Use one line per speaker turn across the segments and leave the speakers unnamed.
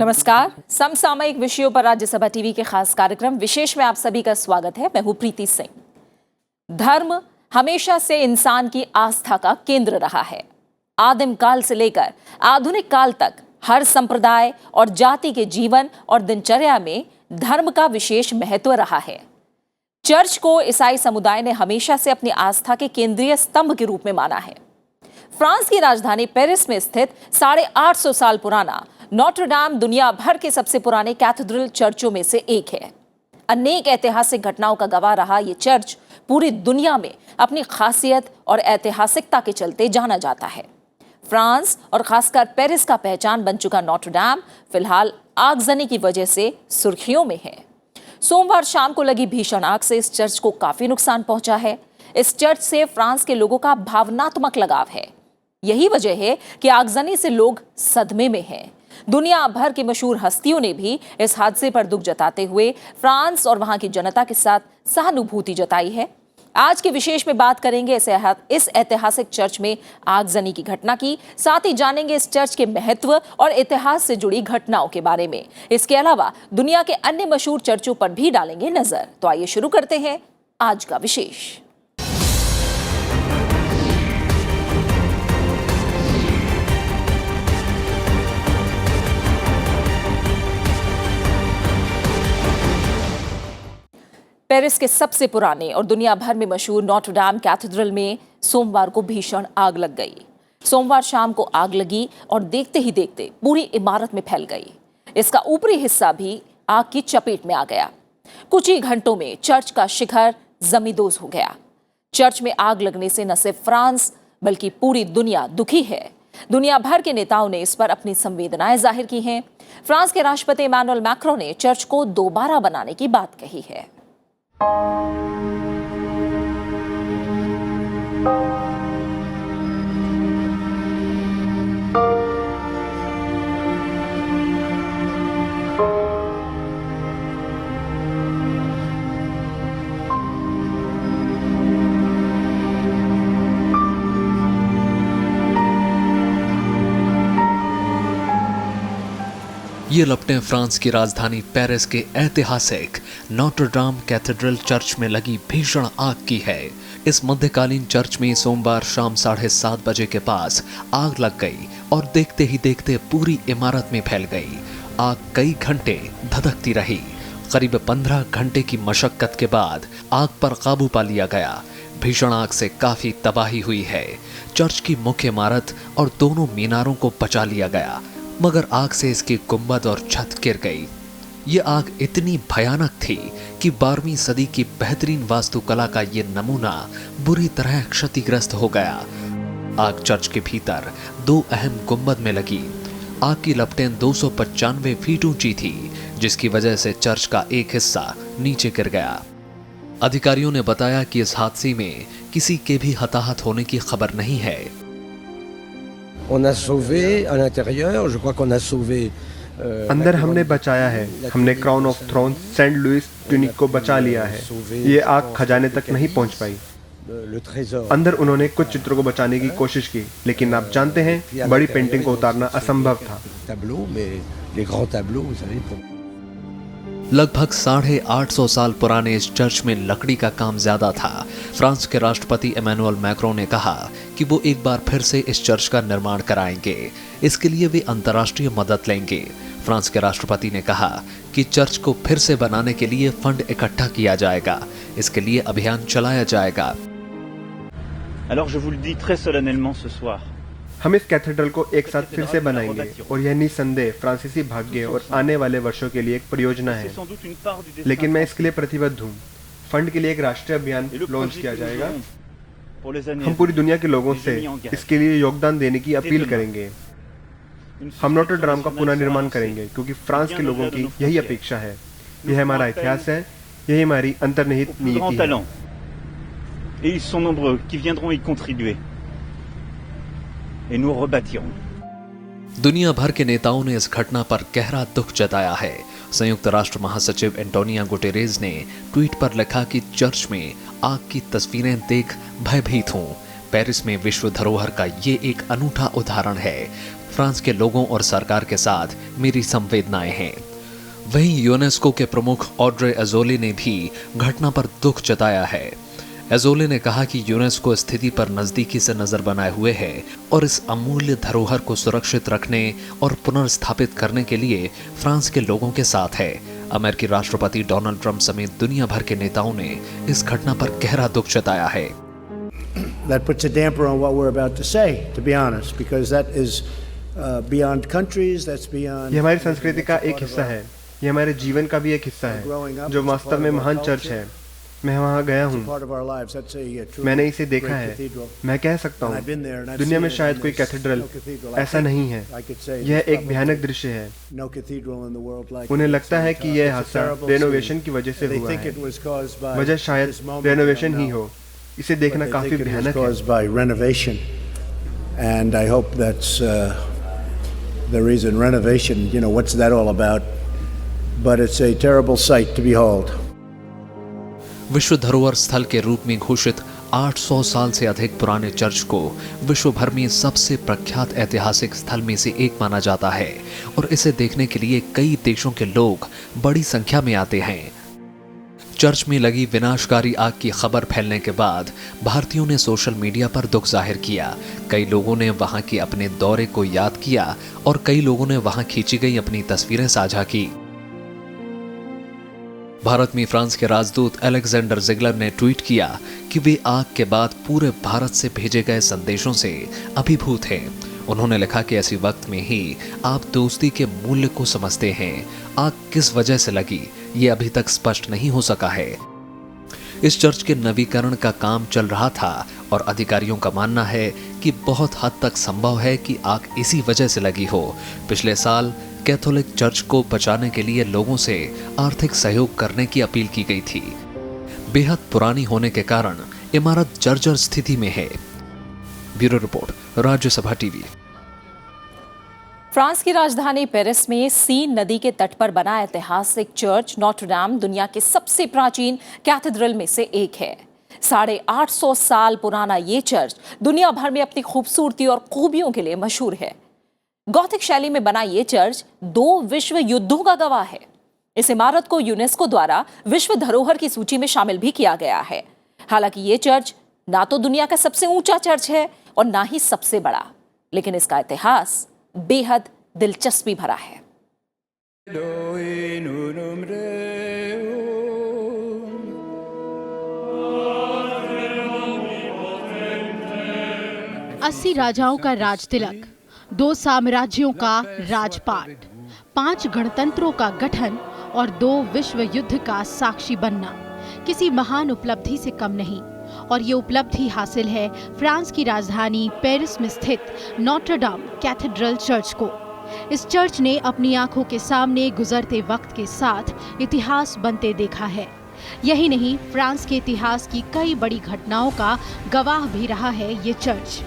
नमस्कार। समसामयिक विषयों पर राज्यसभा टीवी के खास कार्यक्रम विशेष में आप सभी का स्वागत है। मैं हूं प्रीति सिंह। धर्म हमेशा से इंसान की आस्था का केंद्र रहा है। आदिम काल से लेकर आधुनिक काल तक हर संप्रदाय और जाति के जीवन और दिनचर्या में धर्म का विशेष महत्व रहा है। चर्च को ईसाई समुदाय ने हमेशा से अपनी आस्था के केंद्रीय स्तंभ के रूप में माना है। फ्रांस की राजधानी पेरिस में स्थित 850 साल पुराना नोटर डेम दुनिया भर के सबसे पुराने कैथेड्रल चर्चों में से एक है। अनेक ऐतिहासिक घटनाओं का गवाह रहा ये चर्च पूरी दुनिया में अपनी खासियत और ऐतिहासिकता के चलते जाना जाता है। फ्रांस और खासकर पेरिस का पहचान बन चुका नोटर डेम फिलहाल आगजनी की वजह से सुर्खियों में है। सोमवार शाम को लगी भीषण आग से इस चर्च को काफी नुकसान पहुंचा है। इस चर्च से फ्रांस के लोगों का भावनात्मक लगाव है। यही वजह है कि आगजनी से लोग सदमे में हैं। दुनिया भर की मशहूर हस्तियों ने भी इस हादसे पर दुख जताते हुए फ्रांस और वहां की जनता के साथ सहानुभूति जताई है। आज के विशेष में बात करेंगे इस ऐतिहासिक चर्च में आगजनी की घटना की, साथ ही जानेंगे इस चर्च के महत्व और इतिहास से जुड़ी घटनाओं के बारे में। इसके अलावा दुनिया के अन्य मशहूर चर्चों पर भी डालेंगे नजर। तो आइए शुरू करते हैं आज का विशेष। पेरिस के सबसे पुराने और दुनिया भर में मशहूर नोटर डेम कैथेड्रल में सोमवार को भीषण आग लग गई। सोमवार शाम को आग लगी और देखते ही देखते पूरी इमारत में फैल गई। इसका ऊपरी हिस्सा भी आग की चपेट में आ गया। कुछ ही घंटों में चर्च का शिखर जमींदोज हो गया। चर्च में आग लगने से न सिर्फ फ्रांस बल्कि पूरी दुनिया दुखी है। दुनिया भर के नेताओं ने इस पर अपनी संवेदनाएं जाहिर की हैं। फ्रांस के राष्ट्रपति इमैनुअल मैक्रों ने चर्च को दोबारा बनाने की बात कही है।
ये लपटें फ्रांस की राजधानी पेरिस के ऐतिहासिक नोटर डेम कैथेड्रल चर्च में लगी भीषण आग की है। इस मध्यकालीन चर्च में सोमवार शाम 7:30 बजे के पास आग लग गई और देखते ही देखते पूरी इमारत में फैल गई। आग कई घंटे धधकती रही। करीब 15 घंटे की मशक्कत के बाद आग पर काबू पा लिया गया। भीषण आग से काफी तबाही हुई है। चर्च की मुख्य इमारत और दोनों मीनारों को बचा लिया गया, मगर आग से इसकी गुंबद और छत गिर गई। ये आग इतनी भयानक थी कि 12वीं सदी की बेहतरीन वास्तुकला का ये नमूना बुरी तरह क्षतिग्रस्त हो गया। आग चर्च के भीतर 2 अहम गुंबद में लगी। आग की लपटें 295 फीट ऊंची थी, जिसकी वजह से चर्च का एक हिस्सा नीचे गिर गया। अधिकारियों ने बताया कि इस हादसे में किसी के भी हताहत होने की खबर नहीं है।
On a sauvé à l'intérieur, je crois qu'on a sauvé
अंदर हमने बचाया है। हमने crown of thrones Saint Louis tunic को बचा लिया है। ये आग खजाने तक नहीं पहुंच पाई। अंदर उन्होंने कुछ चित्रों को बचाने की कोशिश की, लेकिन आप जानते हैं बड़ी पेंटिंग को उतारना असंभव था।
लगभग 850 साल पुराने इस चर्च में लकड़ी का काम ज्यादा था। फ्रांस के राष्ट्रपति इमैनुअल मैक्रों ने कहा कि वो एक बार फिर से इस चर्च का निर्माण कराएंगे। इसके लिए वे अंतर्राष्ट्रीय मदद लेंगे। फ्रांस के राष्ट्रपति ने कहा कि चर्च को फिर से बनाने के लिए फंड इकट्ठा किया जाएगा। इसके लिए अभियान चलाया जाएगा।
Alors je vous le dis très solennellement ce soir.
हम इस कैथेड्रल को एक साथ फिर से बनाएंगे और यह निसंदेह फ्रांसीसी भाग्य और आने वाले वर्षों के लिए एक परियोजना है। लेकिन मैं इसके लिए प्रतिबद्ध हूँ। फंड के लिए एक राष्ट्रीय अभियान लॉन्च किया जाएगा। हम पूरी दुनिया के लोगों से इसके लिए योगदान देने की अपील करेंगे। हम नोटर डेम का पुनर्निर्माण करेंगे क्योंकि फ्रांस के लोगों की यही अपेक्षा है। यह हमारा इतिहास है, यही हमारी अंतर्निहित नीति है।
Et ils sont nombreux qui viendront y contribuer. Et nous rebâtirons.
दुनिया भर के नेताओं ने इस घटना पर गहरा दुख जताया है। संयुक्त राष्ट्र महासचिव एंटोनियो गुटेरेस ने ट्वीट पर लिखा कि चर्च में आग की तस्वीरें देख भयभीत हूं। पेरिस में विश्व धरोहर का ये एक अनूठा उदाहरण है। फ्रांस के लोगों और सरकार के साथ मेरी संवेदनाएं हैं। वहीं यूनेस्को के प्रमुख ऑड्रे अजोले ने भी घटना पर दुख जताया है। अजोले ने कहा कि यूनेस्को स्थिति पर नजदीकी से नजर बनाए हुए है और इस अमूल्य धरोहर को सुरक्षित रखने और पुनर्स्थापित करने के लिए फ्रांस के लोगों के साथ है। अमेरिकी राष्ट्रपति डोनाल्ड ट्रंप समेत दुनिया भर के नेताओं ने इस घटना पर गहरा दुख जताया है।
That puts a damper on what we're about to say, to be honest, because that is beyond countries, that's beyond.
ये हमारी संस्कृति का एक हिस्सा है, ये हमारे जीवन का भी एक हिस्सा है, जो वास्तव में महान चर्च है। मैं वहाँ गया हूँ, मैंने इसे देखा है। मैं कह सकता हूँ दुनिया में शायद कोई कैथेड्रल ऐसा नहीं है। यह एक भयानक दृश्य है। उन्हें लगता है कि यह हादसा रेनोवेशन की वजह से हुआ है। वजह शायद रेनोवेशन ही हो। इसे देखना काफी भयानक है।
And I hope that's the reason. Renovation, you know, what's that all about? But it's a terrible sight to behold.
विश्व धरोहर स्थल के रूप में घोषित 800 साल से अधिक पुराने चर्च को विश्व भर में सबसे प्रख्यात ऐतिहासिक स्थल में से एक माना जाता है और इसे देखने के लिए कई देशों के लोग बड़ी संख्या में आते हैं। चर्च में लगी विनाशकारी आग की खबर फैलने के बाद भारतीयों ने सोशल मीडिया पर दुख जाहिर किया। कई लोगों ने वहां के अपने दौरे को याद किया और कई लोगों ने वहां खींची गई अपनी तस्वीरें साझा की। भारत में फ्रांस के राजदूत अलेक्जेंडर जिगलर ने ट्वीट किया कि वे आग के बाद पूरे भारत से भेजे गए संदेशों से अभिभूत हैं। उन्होंने लिखा कि ऐसी वक्त में ही आप दोस्ती के मूल्य को समझते हैं। आग किस वजह से लगी ये अभी तक स्पष्ट नहीं हो सका है। इस चर्च के नवीकरण का काम चल रहा था और अधिकारियों का मानना है कि बहुत हद तक संभव है कि आग इसी वजह से लगी हो। पिछले साल कैथोलिक चर्च को बचाने के लिए लोगों से आर्थिक सहयोग करने की अपील की गई थी। बेहद पुरानी होने के कारण इमारत जर्जर स्थिति में है। Bureau report, Rajya Sabha TV.
France की राजधानी पेरिस में सीन नदी के तट पर बना ऐतिहासिक चर्च नोत्र डाम दुनिया के सबसे प्राचीन कैथेड्रल में से एक है। 850 साल पुराना ये चर्च दुनिया भर में अपनी खूबसूरती और खूबियों के लिए मशहूर है। गॉथिक शैली में बना ये चर्च 2 विश्व युद्धों का गवाह है। इस इमारत को यूनेस्को द्वारा विश्व धरोहर की सूची में शामिल भी किया गया है। हालांकि ये चर्च ना तो दुनिया का सबसे ऊंचा चर्च है और ना ही सबसे बड़ा, लेकिन इसका इतिहास बेहद दिलचस्पी भरा है।
80 राजाओं का राज तिलक, 2 साम्राज्यों का राजपाट, 5 गणतंत्रों का गठन और 2 विश्व युद्ध का साक्षी बनना किसी महान उपलब्धि से कम नहीं। और ये उपलब्धि हासिल है फ्रांस की राजधानी पेरिस में स्थित नोत्र डाम कैथेड्रल चर्च को। इस चर्च ने अपनी आंखों के सामने गुजरते वक्त के साथ इतिहास बनते देखा है। यही नहीं, फ्रांस के इतिहास की कई बड़ी घटनाओं का गवाह भी रहा है ये चर्च।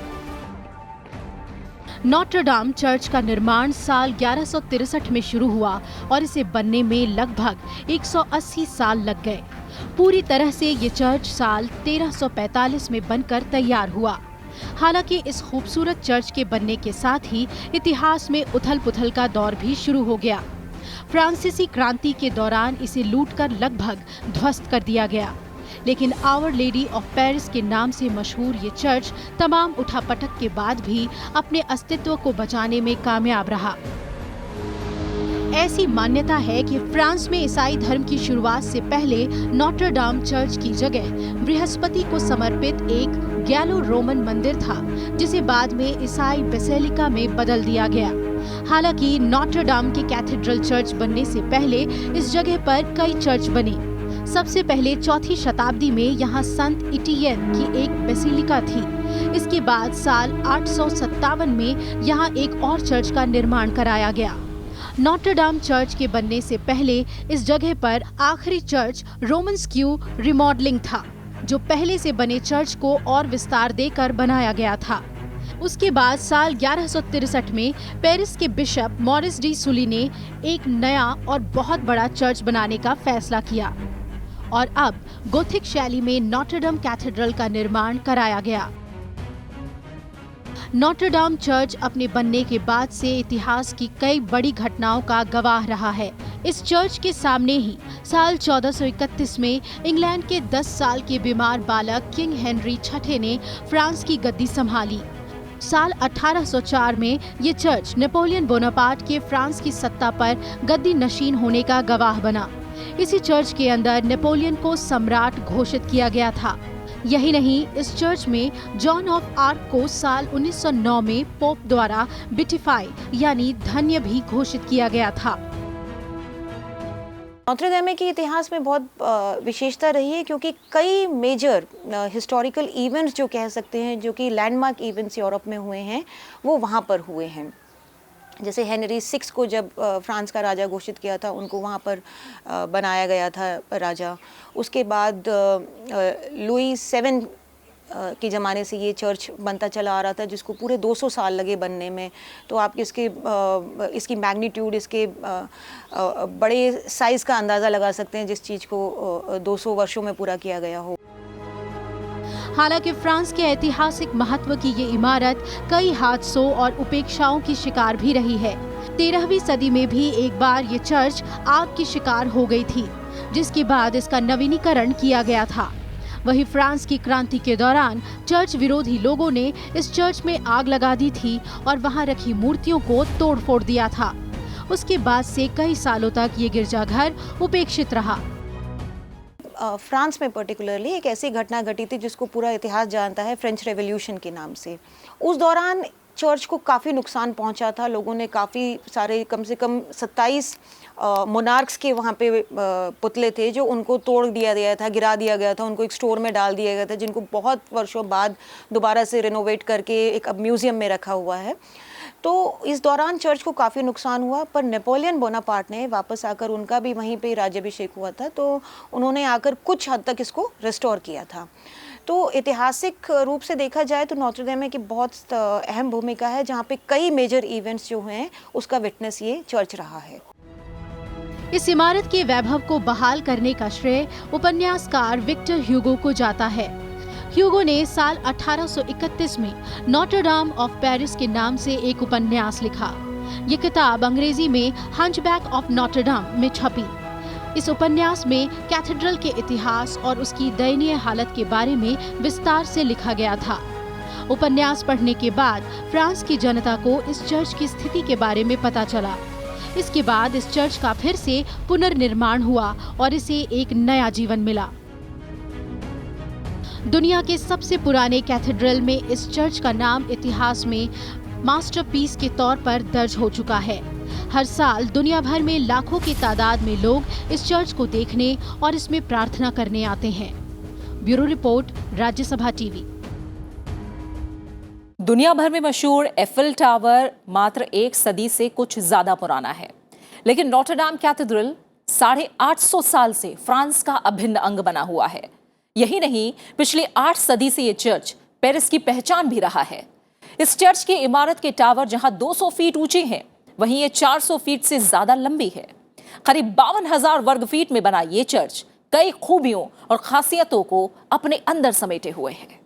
नोत्र डाम चर्च का निर्माण साल 1163 में शुरू हुआ और इसे बनने में लगभग 180 साल लग गए। पूरी तरह से ये चर्च साल 1345 में बनकर तैयार हुआ। हालांकि इस खूबसूरत चर्च के बनने के साथ ही इतिहास में उथल-पुथल का दौर भी शुरू हो गया। फ्रांसीसी क्रांति के दौरान इसे लूटकर लगभग ध्वस्त कर दिया गया, लेकिन आवर लेडी ऑफ पेरिस के नाम से मशहूर ये चर्च तमाम उठापटक के बाद भी अपने अस्तित्व को बचाने में कामयाब रहा। ऐसी मान्यता है कि फ्रांस में ईसाई धर्म की शुरुआत से पहले नोत्र डाम चर्च की जगह बृहस्पति को समर्पित एक गैलो रोमन मंदिर था, जिसे बाद में ईसाई बेसिलिका में बदल दिया गया। हालांकि नोत्र डाम के कैथेड्रल चर्च बनने से पहले इस जगह पर कई चर्च बने। सबसे पहले 4वीं शताब्दी में यहाँ संत इटियन की एक बेसिलिका थी। इसके बाद साल 857 में यहाँ एक और चर्च का निर्माण कराया गया। नोत्र डाम चर्च के बनने से पहले इस जगह पर आखिरी चर्च रोमन्स्क्यू रिमॉडलिंग था, जो पहले से बने चर्च को और विस्तार देकर बनाया गया था। उसके बाद साल 1163 में पेरिस के बिशप मॉरिस डी सुली ने एक नया और बहुत बड़ा चर्च बनाने का फैसला किया और अब गोथिक शैली में नोत्र डाम कैथेड्रल का निर्माण कराया गया। नोटर डाम चर्च अपने बनने के बाद से इतिहास की कई बड़ी घटनाओं का गवाह रहा है। इस चर्च के सामने ही साल 1431 में इंग्लैंड के 10 साल के बीमार बालक किंग हेनरी छठे ने फ्रांस की गद्दी संभाली। साल 1804 में ये चर्च नेपोलियन बोनापार्ट के फ्रांस की सत्ता पर गद्दी नशीन होने का गवाह बना। इसी चर्च के अंदर नेपोलियन को सम्राट घोषित किया गया था। यही नहीं, इस चर्च में जॉन ऑफ आर्क को साल 1909 में पोप द्वारा बिटिफाई यानी धन्य भी घोषित किया गया था।
नोत्र डेम के इतिहास में बहुत विशेषता रही है क्योंकि कई मेजर हिस्टोरिकल इवेंट्स जो कह सकते हैं, जो कि लैंडमार्क इवेंट्स यूरोप में हुए हैं, वो वहाँ पर हुए हैं। जैसे हेनरी 6 को जब फ्रांस का राजा घोषित किया था, उनको वहाँ पर बनाया गया था राजा। उसके बाद लुई 7 के ज़माने से ये चर्च बनता चला आ रहा था, जिसको पूरे 200 साल लगे बनने में। तो आप इसकी मैग्नीट्यूड, इसके बड़े साइज़ का अंदाज़ा लगा सकते हैं जिस चीज़ को 200 वर्षों में पूरा किया गया हो।
हालांकि फ्रांस के ऐतिहासिक महत्व की ये इमारत कई हादसों और उपेक्षाओं की शिकार भी रही है। 13वीं सदी में भी एक बार ये चर्च आग की शिकार हो गई थी, जिसके बाद इसका नवीनीकरण किया गया था। वहीं फ्रांस की क्रांति के दौरान चर्च विरोधी लोगों ने इस चर्च में आग लगा दी थी और वहां रखी मूर्तियों को तोड़ फोड़ दिया था। उसके बाद से कई सालों तक ये गिरजाघर उपेक्षित रहा।
फ्रांस में पर्टिकुलरली एक ऐसी घटना घटी थी जिसको पूरा इतिहास जानता है, फ्रेंच रेवोल्यूशन के नाम से। उस दौरान चर्च को काफ़ी नुकसान पहुंचा था। लोगों ने काफ़ी सारे, कम से कम 27 मोनार्क्स के वहाँ पे पुतले थे जो उनको तोड़ दिया गया था, गिरा दिया गया था, उनको एक स्टोर में डाल दिया गया था, जिनको बहुत वर्षों बाद दोबारा से रिनोवेट करके एक अब म्यूज़ियम में रखा हुआ है। तो इस दौरान चर्च को काफ़ी नुकसान हुआ, पर नेपोलियन बोनापार्ट ने वापस आकर, उनका भी वहीं पे राज्याभिषेक हुआ था, तो उन्होंने आकर कुछ हद तक इसको रिस्टोर किया था। तो ऐतिहासिक रूप से देखा जाए तो नोत्र डेम की बहुत अहम भूमिका है, जहाँ पे कई मेजर इवेंट्स जो हैं उसका विटनेस ये चर्च रहा है।
इस इमारत के वैभव को बहाल करने का श्रेय उपन्यासकार विक्टर ह्यूगो को जाता है। ह्यूगो ने साल 1831 में नोटर डाम ऑफ पेरिस के नाम से एक उपन्यास लिखा। ये किताब अंग्रेजी में हंचबैक ऑफ नोटर डाम में छपी। इस उपन्यास में कैथेड्रल के इतिहास और उसकी दयनीय हालत के बारे में विस्तार से लिखा गया था। उपन्यास पढ़ने के बाद फ्रांस की जनता को इस चर्च की स्थिति के बारे में पता चला। इसके बाद इस चर्च का फिर से पुनर्निर्माण हुआ और इसे एक नया जीवन मिला। दुनिया के सबसे पुराने कैथेड्रल में इस चर्च का नाम इतिहास में मास्टरपीस के तौर पर दर्ज हो चुका है। हर साल दुनिया भर में लाखों की तादाद में लोग इस चर्च को देखने और इसमें प्रार्थना करने आते हैं। Bureau report, Rajya Sabha TV.
दुनिया भर में मशहूर एफिल टावर मात्र 1 सदी से कुछ ज्यादा पुराना है, लेकिन नोटर डाम कैथेड्रल 850 साल से फ्रांस का अभिन्न अंग बना हुआ है। यही नहीं, पिछले 8 सदी से ये चर्च पेरिस की पहचान भी रहा है। इस चर्च की इमारत के टावर जहां 200 फीट ऊंचे हैं, वहीं ये 400 फीट से ज्यादा लंबी है। करीब 52,000 वर्ग फीट में बना ये चर्च कई खूबियों और खासियतों को अपने अंदर समेटे हुए है।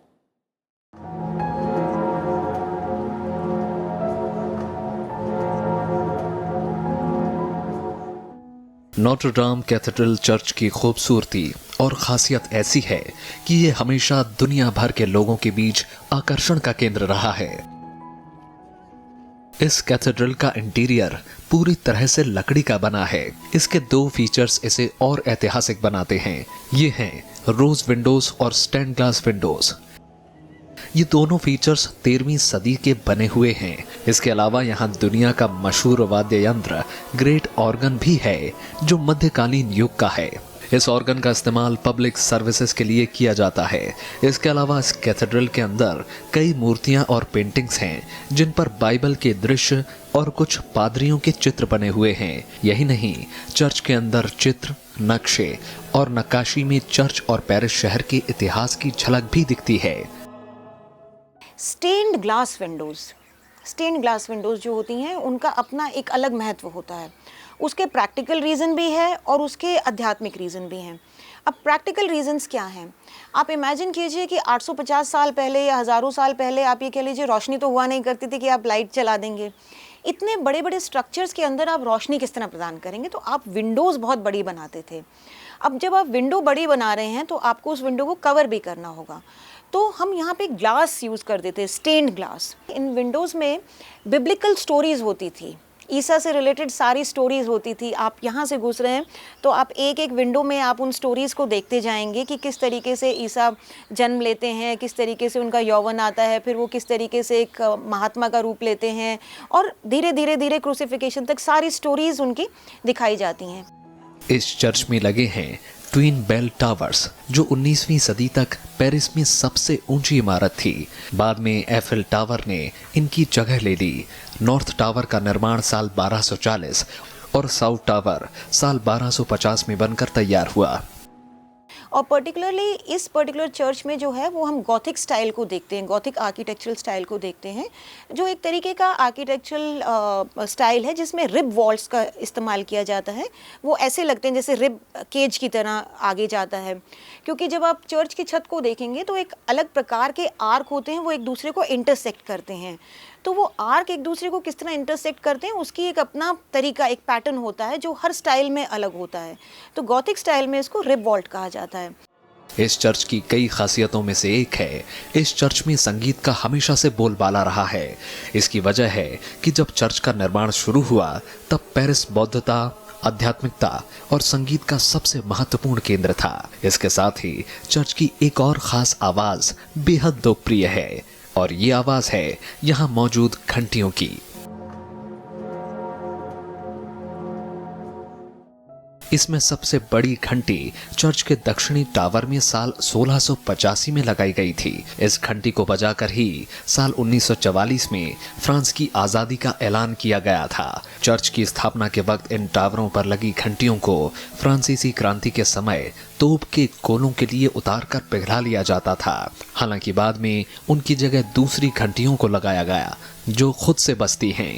नोटर डाम कैथेड्रल चर्च की खूबसूरती और खासियत ऐसी है कि ये हमेशा दुनिया भर के लोगों के बीच आकर्षण का केंद्र रहा है। इस कैथेड्रल का इंटीरियर पूरी तरह से लकड़ी का बना है। इसके 2 फीचर्स इसे और ऐतिहासिक बनाते हैं। ये हैं रोज विंडोज और स्टेन ग्लास विंडोज। ये दोनों फीचर्स 13वीं सदी के बने हुए हैं। इसके अलावा यहाँ दुनिया का मशहूर वाद्य यंत्र ग्रेट ऑर्गन भी है, जो मध्यकालीन युग का है। इस ऑर्गन का इस्तेमाल पब्लिक सर्विसेज के लिए किया जाता है। इसके अलावा इस कैथेड्रल के अंदर कई मूर्तियां और पेंटिंग्स हैं, जिन पर बाइबल के दृश्य और कुछ पादरियों के चित्र बने हुए हैं। यही नहीं, चर्च के अंदर चित्र, नक्शे और नक्काशी में चर्च और पेरिस शहर के इतिहास की झलक भी दिखती है।
स्टेन्ड ग्लास विंडोज़ जो होती हैं, उनका अपना एक अलग महत्व होता है। उसके प्रैक्टिकल रीज़न भी है और उसके आध्यात्मिक रीज़न भी हैं। अब प्रैक्टिकल रीजंस क्या हैं? आप इमेजिन कीजिए कि 850 साल पहले या हज़ारों साल पहले आप ये कह लीजिए रोशनी तो हुआ नहीं करती थी कि आप लाइट चला देंगे। इतने बड़े बड़े स्ट्रक्चर्स के अंदर आप रोशनी किस तरह प्रदान करेंगे? तो आप विंडोज़ बहुत बड़ी बनाते थे। अब जब आप विंडो बड़ी बना रहे हैं तो आपको उस विंडो को कवर भी करना होगा। तो हम यहाँ पे ग्लास यूज़ कर देते, स्टेन्ड ग्लास। इन विंडोज़ में बिब्लिकल स्टोरीज़ होती थी, ईसा से रिलेटेड सारी स्टोरीज़ होती थी। आप यहाँ से घुस रहे हैं तो आप एक एक विंडो में आप उन स्टोरीज़ को देखते जाएंगे कि किस तरीके से ईसा जन्म लेते हैं, किस तरीके से उनका यौवन आता है, फिर वो किस तरीके से एक महात्मा का रूप लेते हैं और धीरे धीरे धीरे क्रूसिफिकेशन तक सारी स्टोरीज़ उनकी दिखाई जाती हैं।
इस चर्च में लगे हैं ट्विन बेल टावर्स, जो 19वीं सदी तक पेरिस में सबसे ऊंची इमारत थी। बाद में एफिल टावर ने इनकी जगह ले ली। नॉर्थ टावर का निर्माण साल 1240 और साउथ टावर साल 1250 में बनकर तैयार हुआ।
और पर्टिकुलरली इस पर्टिकुलर चर्च में जो है वो हम गॉथिक स्टाइल को देखते हैं, गॉथिक आर्किटेक्चरल स्टाइल को देखते हैं, जो एक तरीके का आर्किटेक्चरल स्टाइल है जिसमें रिब वॉल्स का इस्तेमाल किया जाता है। वो ऐसे लगते हैं जैसे रिब केज की तरह आगे जाता है, क्योंकि जब आप चर्च की छत को देखेंगे तो एक अलग प्रकार के आर्क होते हैं, वो एक दूसरे को इंटरसेक्ट करते हैं। तो वो आर्क एक दूसरे को किस तरह इंटरसेक्ट करते हैं उसकी एक अपना तरीका, एक पैटर्न होता है जो हर स्टाइल में अलग होता है। तो गॉथिक स्टाइल में इसको रिब वॉल्ट कहा जाता है।
इस चर्च की कई खासियतों में से एक है, इस चर्च में संगीत का हमेशा से बोलबाला रहा है। इसकी वजह है कि जब चर्च का निर्माण शुरू हुआ तब पेरिस बौद्धता, आध्यात्मिकता और संगीत का सबसे महत्वपूर्ण केंद्र था। इसके साथ ही चर्च की एक और खास आवाज बेहद लोकप्रिय है और ये आवाज है यहाँ मौजूद घंटियों की। इसमें सबसे बड़ी घंटी चर्च के दक्षिणी टावर में साल 1685 में लगाई गई थी। इस घंटी को बजाकर ही साल 1944 में फ्रांस की आज़ादी का ऐलान किया गया था। चर्च की स्थापना के वक्त इन टावरों पर लगी घंटियों को फ्रांसीसी क्रांति के समय तोप के गोलों के लिए उतारकर पिघला लिया जाता था। हालांकि बाद में उनकी जगह दूसरी घंटियों को लगाया गया जो खुद से बजती हैं।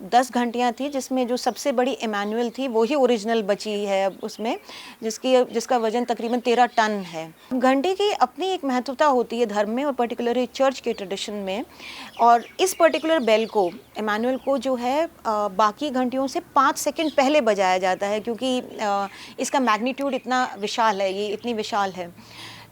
10 घंटियाँ थी जिसमें जो सबसे बड़ी इमैनुअल थी वो ही ओरिजिनल बची है उसमें, जिसका वजन तकरीबन 13 टन है। घंटी की अपनी एक महत्वता होती है धर्म में और पर्टिकुलरली चर्च के ट्रेडिशन में। और इस पर्टिकुलर बेल को, इमैनुअल को जो है बाकी घंटियों से 5 सेकंड पहले बजाया जाता है, क्योंकि इसका मैग्नीट्यूड इतना विशाल है, ये इतनी विशाल है।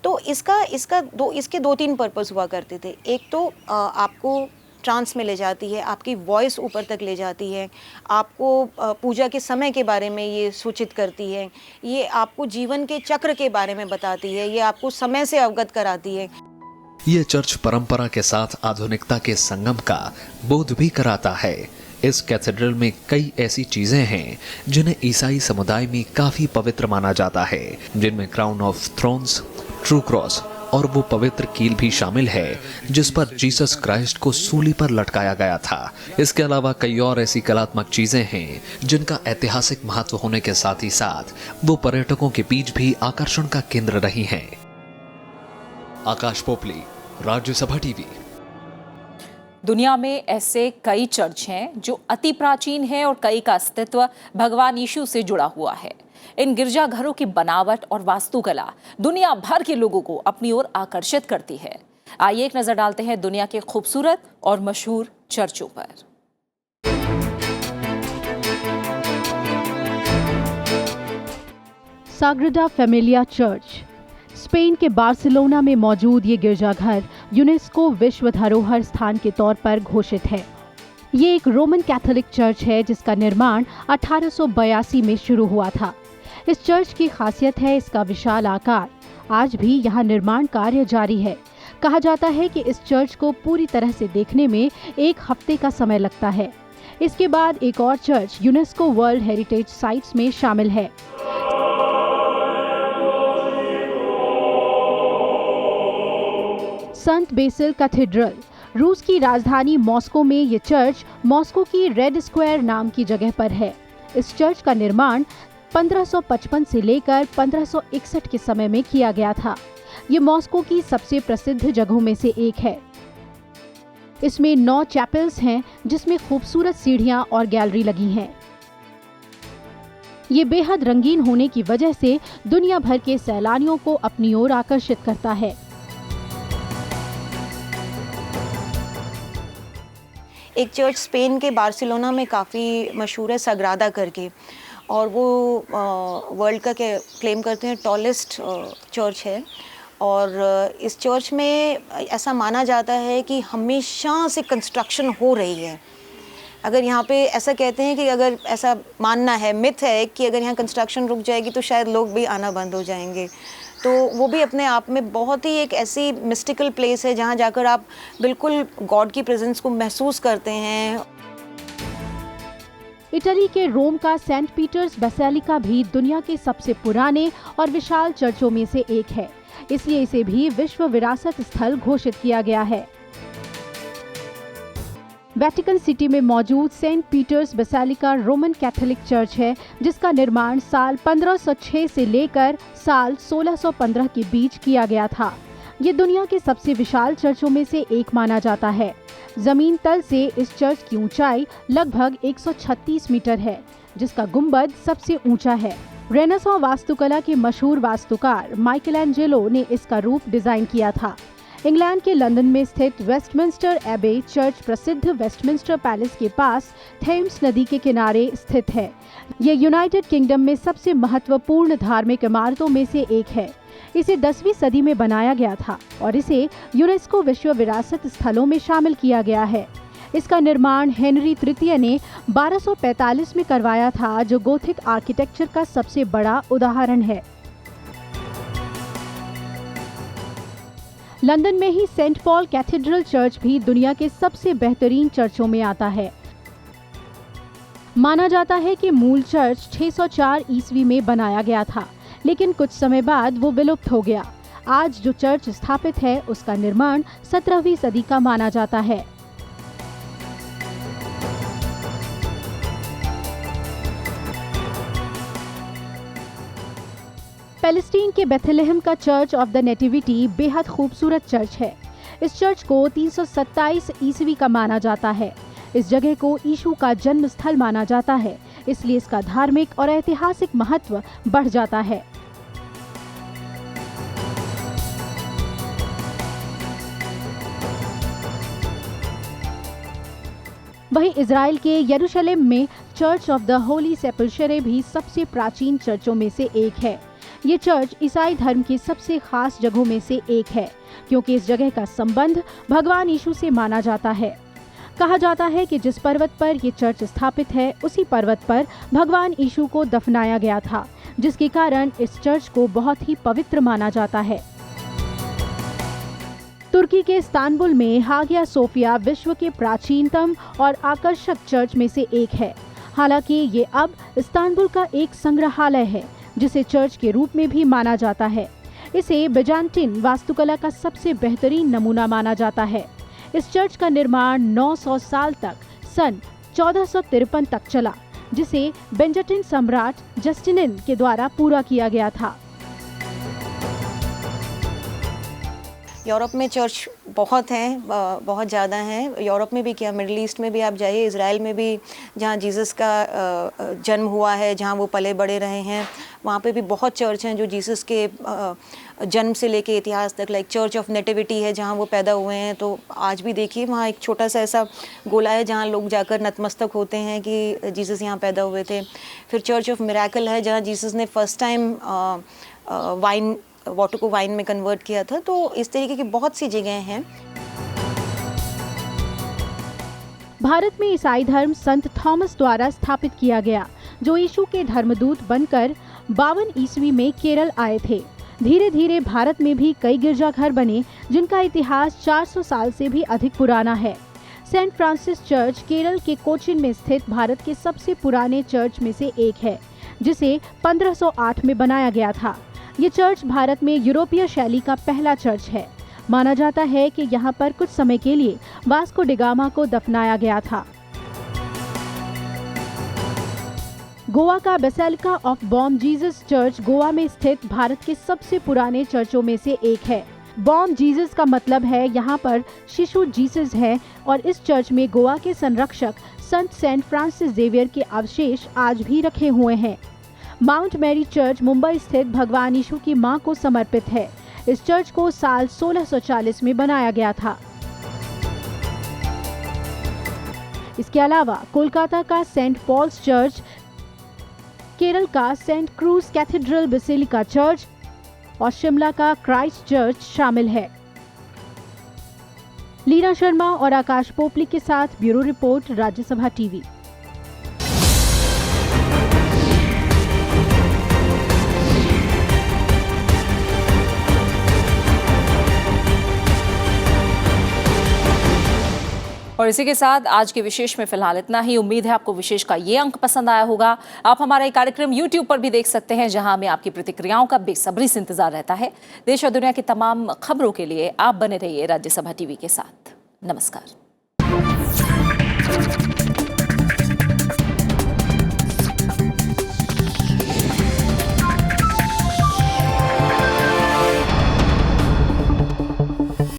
तो इसके 2-3 पर्पस हुआ करते थे। एक तो आपको ट्रांस में ले जाती है, आपकी वॉइस ऊपर तक ले जाती है, आपको पूजा के समय के बारे में ये सूचित करती है, ये आपको जीवन के चक्र के बारे में बताती है, ये आपको समय से अवगत कराती है।
ये चर्च परंपरा के साथ आधुनिकता के संगम का बोध भी कराता है। इस कैथेड्रल में कई ऐसी चीजें हैं जिन्हें ईसाई समुदाय में काफी पवित्र माना जाता है, जिनमें crown of thrones, true cross और वो पवित्र कील भी शामिल है जिस पर जीसस क्राइस्ट को सूली पर लटकाया गया था। इसके अलावा कई और ऐसी कलात्मक चीजें हैं जिनका ऐतिहासिक महत्व होने के साथ ही साथ वो पर्यटकों के बीच भी आकर्षण का केंद्र रही हैं। आकाश पोपली, राज्यसभा टीवी।
दुनिया में ऐसे कई चर्च हैं जो अति प्राचीन हैं और कई का अस्तित्व भगवान यीशु से जुड़ा हुआ है। इन गिरजाघरों की बनावट और वास्तुकला दुनिया भर के लोगों को अपनी ओर आकर्षित करती है। आइए एक नजर डालते हैं दुनिया के खूबसूरत और मशहूर चर्चों पर।
साग्राडा फैमिलिया चर्च। स्पेन के बार्सिलोना में मौजूद ये गिरजाघर यूनेस्को विश्व धरोहर स्थान के तौर पर घोषित है। ये एक रोमन कैथोलिक चर्च है जिसका निर्माण 1882 में शुरू हुआ था। इस चर्च की खासियत है इसका विशाल आकार। आज भी यहाँ निर्माण कार्य जारी है। कहा जाता है कि इस चर्च को पूरी तरह से देखने में 1 हफ्ते का समय लगता है। इसके बाद एक और church UNESCO world heritage sites में शामिल है। संत बेसिल कैथेड्रल। रूस की राजधानी मॉस्को में ये चर्च मॉस्को की रेड स्क्वायर नाम की जगह पर है। इस चर्च का निर्माण 1555 से लेकर 1561 के समय में किया गया था। ये मॉस्को की सबसे प्रसिद्ध जगहों में से एक है। इसमें 9 चैपल्स हैं जिसमें खूबसूरत सीढ़ियां और गैलरी लगी हैं। ये बेहद रंगीन होने की वजह से दुनिया भर के सैलानियों को अपनी ओर आकर्षित करता है।
एक चर्च स्पेन के बार्सिलोना में काफ़ी मशहूर है, सग्रादा करके, और वो वर्ल्ड का क्लेम करते हैं टॉलेस्ट चर्च है। और इस चर्च में ऐसा माना जाता है कि हमेशा से कंस्ट्रक्शन हो रही है। अगर यहाँ पे ऐसा कहते हैं कि अगर ऐसा मानना है, मिथ है कि अगर यहाँ कंस्ट्रक्शन रुक जाएगी तो शायद लोग भी आना बंद हो जाएंगे। तो वो भी अपने आप में बहुत ही एक ऐसी मिस्टिकल प्लेस है जहाँ जाकर आप बिल्कुल गॉड की प्रेजेंस को महसूस करते हैं।
इटली के रोम का सेंट पीटर्स बेसिलिका भी दुनिया के सबसे पुराने और विशाल चर्चों में से एक है, इसलिए इसे भी विश्व विरासत स्थल घोषित किया गया है। वेटिकन सिटी में मौजूद Saint Peter's Basilica Roman Catholic church है, जिसका निर्माण साल 1506 से लेकर साल 1615 के बीच किया गया था। ये दुनिया के सबसे विशाल चर्चों में से एक माना जाता है। जमीन तल से इस चर्च की ऊंचाई लगभग 136 मीटर है, जिसका गुंबद सबसे ऊंचा है। रेनेसां वास्तुकला के मशहूर वास्तुकार माइकलएंजेलो ने इसका रूप डिजाइन किया था। इंग्लैंड के लंदन में स्थित वेस्टमिंस्टर एबे चर्च प्रसिद्ध वेस्टमिंस्टर पैलेस के पास थेम्स नदी के किनारे स्थित है। ये यूनाइटेड किंगडम में सबसे महत्वपूर्ण धार्मिक इमारतों में से एक है। इसे 10वीं सदी में बनाया गया था और इसे यूनेस्को विश्व विरासत स्थलों में शामिल किया गया है। इसका निर्माण हेनरी तृतीय ने 1245 में करवाया था, जो गोथिक आर्किटेक्चर का सबसे बड़ा उदाहरण है। लंदन में ही सेंट पॉल कैथेड्रल चर्च भी दुनिया के सबसे बेहतरीन चर्चों में आता है। माना जाता है कि मूल चर्च 604 ईस्वी में बनाया गया था, लेकिन कुछ समय बाद वो विलुप्त हो गया। आज जो चर्च स्थापित है उसका निर्माण 17वीं सदी का माना जाता है। पैलेस्टीन के बेथलेहम का चर्च ऑफ द नेटिविटी बेहद खूबसूरत चर्च है। इस चर्च को 327 ईस्वी का माना जाता है। इस जगह को यीशु का जन्म स्थल माना जाता है, इसलिए इसका धार्मिक और ऐतिहासिक महत्व बढ़ जाता है। वहीं इजराइल के यरूशलेम में चर्च ऑफ द होली सेपल्चरे भी सबसे प्राचीन चर्चों में से एक है। ये चर्च ईसाई धर्म की सबसे खास जगहों में से एक है, क्योंकि इस जगह का संबंध भगवान यीशु से माना जाता है। कहा जाता है कि जिस पर्वत पर ये चर्च स्थापित है, उसी पर्वत पर भगवान यीशु को दफनाया गया था, जिसके कारण इस चर्च को बहुत ही पवित्र माना जाता है। तुर्की के इस्तांबुल में हागिया सोफिया विश्व के प्राचीनतम और आकर्षक चर्च में से एक है। हालांकि ये अब इस्तांबुल का एक संग्रहालय है, जिसे चर्च के रूप में भी माना जाता है। इसे बिजान्टिन वास्तुकला का सबसे बेहतरीन नमूना माना जाता है। इस चर्च का निर्माण 900 साल तक सन 1453 तक चला, जिसे बेंजाटिन सम्राट जस्टिनिन के द्वारा पूरा किया गया था।
यूरोप में चर्च बहुत हैं, बहुत ज़्यादा हैं। यूरोप में भी क्या, मिडिल ईस्ट में भी आप जाइए, इज़राइल में भी जहाँ जीसस का जन्म हुआ है, जहाँ वो पले बड़े रहे हैं, वहाँ पे भी बहुत चर्च हैं जो जीसस के जन्म से लेके इतिहास तक, लाइक चर्च ऑफ नेटिविटी है जहाँ वो पैदा हुए हैं। तो आज भी देखिए वहाँ एक छोटा सा ऐसा गोला है जहाँ लोग जाकर नतमस्तक होते हैं कि जीसस यहाँ पैदा हुए थे। फिर चर्च ऑफ मिरेकल है जहाँ जीसस ने फर्स्ट टाइम वाटर को वाइन में कन्वर्ट किया था। तो इस तरीके की बहुत सी जगहें हैं।
भारत में ईसाई धर्म संत थॉमस द्वारा स्थापित किया गया, जो यीशु के धर्मदूत बनकर 52 ईस्वी में केरल आए थे। धीरे धीरे भारत में भी कई गिरजाघर बने, जिनका इतिहास 400 साल से भी अधिक पुराना है। सेंट फ्रांसिस चर्च केरल के कोचिन में स्थित भारत के सबसे पुराने चर्च में से एक है, जिसे 1508 में बनाया गया था। ये चर्च भारत में यूरोपीय शैली का पहला चर्च है। माना जाता है कि यहाँ पर कुछ समय के लिए वास्को डिगामा को दफनाया गया था। गोवा का basilica of Bom Jesus church Goa में स्थित भारत के सबसे पुराने चर्चों में से एक है। बॉम जीसस का मतलब है यहाँ पर शिशु जीसस है, और इस चर्च में गोवा के संरक्षक संत सेंट फ्रांसिस जेवियर के अवशेष आज भी रखे हुए हैं। माउंट मैरी चर्च मुंबई स्थित भगवान यीशु की मां को समर्पित है। इस चर्च को साल 1640 में बनाया गया था। इसके अलावा कोलकाता का सेंट पॉल्स चर्च, केरल का Saint Cruz cathedral basilica church और शिमला का क्राइस्ट चर्च शामिल है। लीना शर्मा और आकाश पोपली के साथ ब्यूरो रिपोर्ट, राज्यसभा टीवी।
और इसी के साथ आज के विशेष में फिलहाल इतना ही। उम्मीद है आपको विशेष का ये अंक पसंद आया होगा। आप हमारा ये कार्यक्रम YouTube पर भी देख सकते हैं, जहां हमें आपकी प्रतिक्रियाओं का बेसब्री से इंतजार रहता है। देश और दुनिया की तमाम खबरों के लिए आप बने रहिए राज्यसभा टीवी के साथ। नमस्कार।